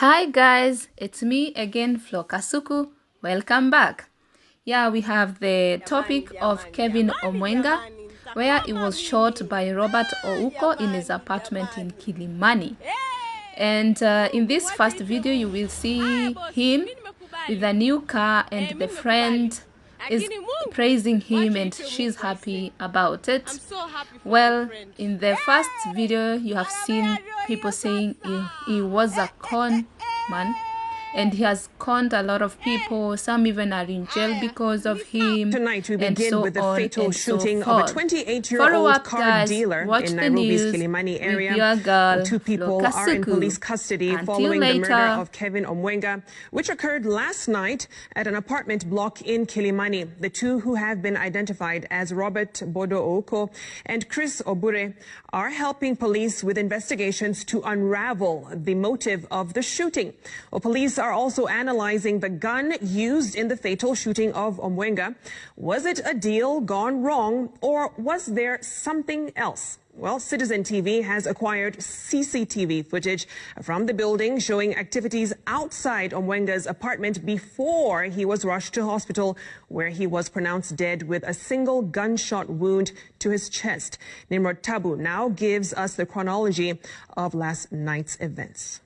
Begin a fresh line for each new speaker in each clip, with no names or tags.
Hi guys, it's me again, Flo Kasuku. Welcome back. Yeah, we have the topic of Kevin Omwenga, where he was shot by Robert Ouko in his apartment in Killimani. And in this first video, you will see him with a new car, and the friend is praising him and she's happy about it. Well, in the first video, you have seen people saying he was a con man and he has conned a lot of people. Some even are in jail because of him.
Tonight we begin with the fatal shooting of a 28-year-old car dealer in Nairobi's Killimani area. Two people are in police custody following the murder of Kevin Omwenga, which occurred last night at an apartment block in Killimani. The two, who have been identified as Robert Obodo and Chris Obure, are helping police with investigations to unravel the motive of the shooting. Well, police are also analyzing the gun used in the fatal shooting of Omwenga. Was it a deal gone wrong, or was there something else? Well, Citizen TV has acquired CCTV footage from the building showing activities outside Omwenga's apartment before he was rushed to hospital, where he was pronounced dead with a single gunshot wound to his chest. Nimrod Tabu now gives us the chronology of last night's events.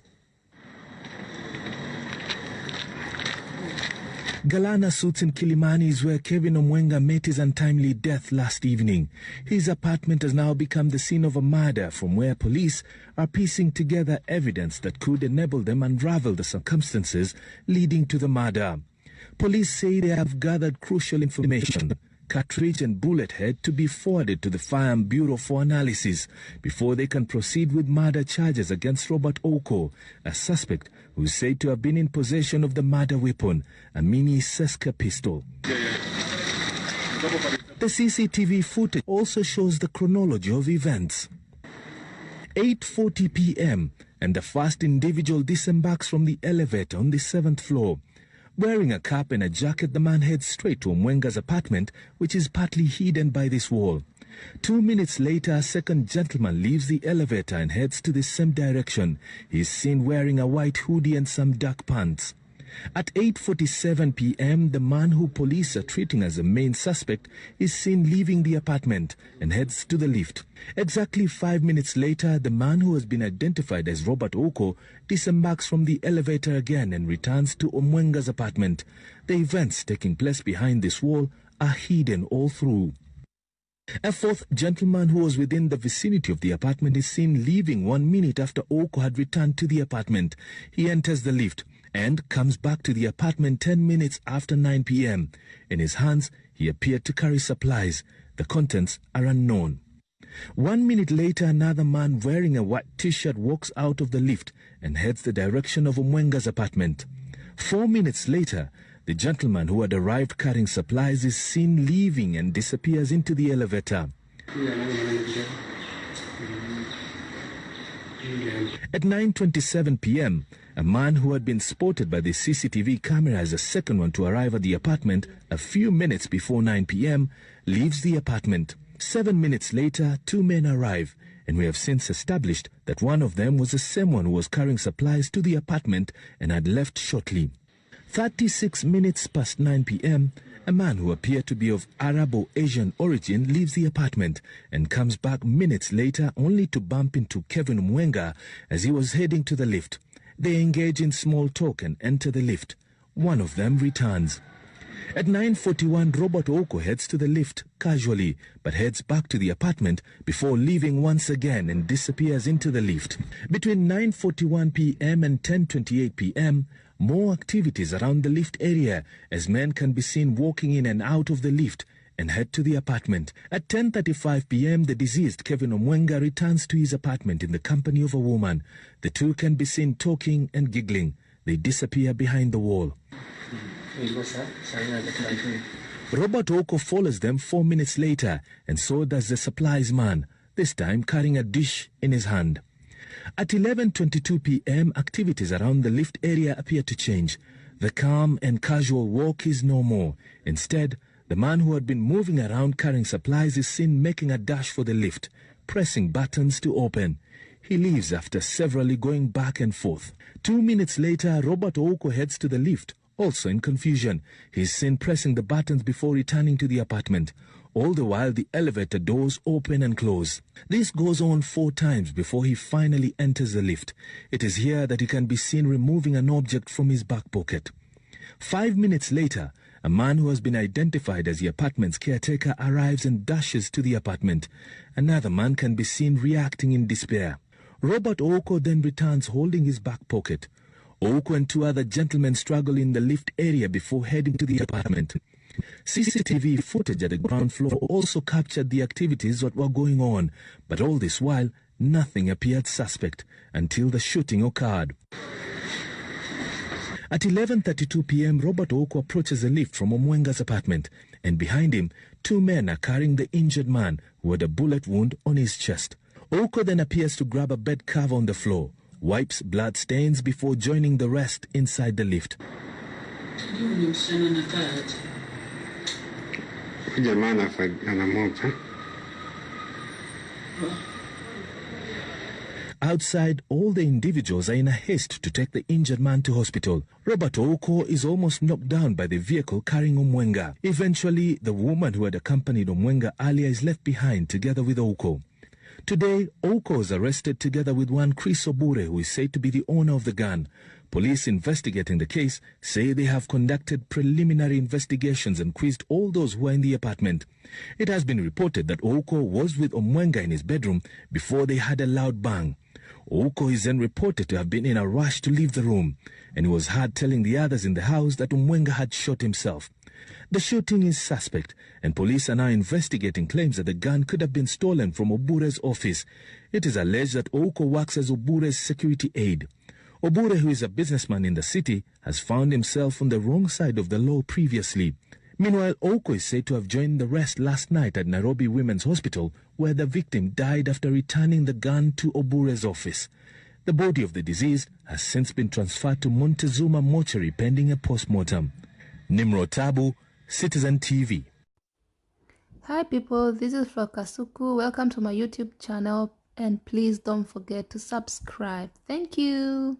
Galana Suits in Killimani is where Kevin Omwenga met his untimely death last evening. His apartment has now become the scene of a murder, from where police are piecing together evidence that could enable them unravel the circumstances leading to the murder. Police say they have gathered crucial information, cartridge and bullet head, to be forwarded to the Firearm Bureau for analysis before they can proceed with murder charges against Robert Ouko, a suspect who is said to have been in possession of the murder weapon, a mini Seska pistol. The CCTV footage also shows the chronology of events. 8:40 p.m. and the first individual disembarks from the elevator on the 7th floor. Wearing a cap and a jacket, the man heads straight to Omwenga's apartment, which is partly hidden by this wall. 2 minutes later, a second gentleman leaves the elevator and heads to the same direction. He is seen wearing a white hoodie and some dark pants. At 8:47 p.m., the man who police are treating as the main suspect is seen leaving the apartment and heads to the lift. Exactly 5 minutes later, the man who has been identified as Robert Ouko disembarks from the elevator again and returns to Omwenga's apartment. The events taking place behind this wall are hidden all through. A fourth gentleman who was within the vicinity of the apartment is seen leaving 1 minute after Ouko had returned to the apartment. He enters the lift and comes back to the apartment 10 minutes after 9 p.m. In his hands, he appeared to carry supplies. The contents are unknown. 1 minute later, another man wearing a white t-shirt walks out of the lift and heads the direction of Omwenga's apartment. 4 minutes later, the gentleman who had arrived carrying supplies is seen leaving and disappears into the elevator. At 9:27 p.m., a man who had been spotted by the CCTV camera as the second one to arrive at the apartment a few minutes before 9 p.m. leaves the apartment. 7 minutes later, two men arrive, and we have since established that one of them was the same one who was carrying supplies to the apartment and had left shortly. 36 minutes past 9 p.m., a man who appeared to be of Arab or Asian origin leaves the apartment and comes back minutes later only to bump into Kevin Omwenga as he was heading to the lift. They engage in small talk and enter the lift. One of them returns. At 9:41, Robert Ouko heads to the lift casually, but heads back to the apartment before leaving once again and disappears into the lift. Between 9:41 p.m. and 10:28 p.m., more activities around the lift area as men can be seen walking in and out of the lift and head to the apartment. At 10:35 p.m., the deceased Kevin Omwenga returns to his apartment in the company of a woman. The two can be seen talking and giggling. They disappear behind the wall. Robert Ouko follows them 4 minutes later, and so does the supplies man, this time carrying a dish in his hand. At 11:22 p.m., activities around the lift area appear to change. The calm and casual walk is no more. Instead, the man who had been moving around carrying supplies is seen making a dash for the lift, pressing buttons to open. He leaves after severally going back and forth. 2 minutes later, Robert Ouko heads to the lift, also in confusion. He's seen pressing the buttons before returning to the apartment. All the while, the elevator doors open and close. This goes on 4 times before he finally enters the lift. It is here that he can be seen removing an object from his back pocket. 5 minutes later, a man who has been identified as the apartment's caretaker arrives and dashes to the apartment. Another man can be seen reacting in despair. Robert Ouko then returns holding his back pocket. Ouko and 2 other gentlemen struggle in the lift area before heading to the apartment. Cctv footage at the ground floor also captured the activities that were going on, but all this while, nothing appeared suspect until the shooting occurred. At 11:32 p.m., Robert Ouko approaches the lift from Omwenga's apartment, and behind him, 2 men are carrying the injured man who had a bullet wound on his chest. Ouko then appears to grab a bed cover on the floor, wipes blood stains before joining the rest inside the lift. Outside, all the individuals are in a haste to take the injured man to hospital. Robert Ouko is almost knocked down by the vehicle carrying Omwenga. Eventually, the woman who had accompanied Omwenga earlier is left behind together with Ouko. Today, Ouko is arrested together with one Chris Obure, who is said to be the owner of the gun. Police investigating the case say they have conducted preliminary investigations and quizzed all those who are in the apartment. It has been reported that Ouko was with Omwenga in his bedroom before they had a loud bang. Ouko is then reported to have been in a rush to leave the room, and he was heard telling the others in the house that Omwenga had shot himself. The shooting is suspect, and police are now investigating claims that the gun could have been stolen from Obure's office. It is alleged that Ouko works as Obure's security aide. Obure, who is a businessman in the city, has found himself on the wrong side of the law previously. Meanwhile, Ouko is said to have joined the rest last night at Nairobi Women's Hospital, where the victim died after returning the gun to Obure's office. The body of the deceased has since been transferred to Montezuma mortuary pending a post-mortem. Nimro Tabu, Citizen TV.
Hi people, this is Kasuku. Welcome to my YouTube channel, and please don't forget to subscribe. Thank you.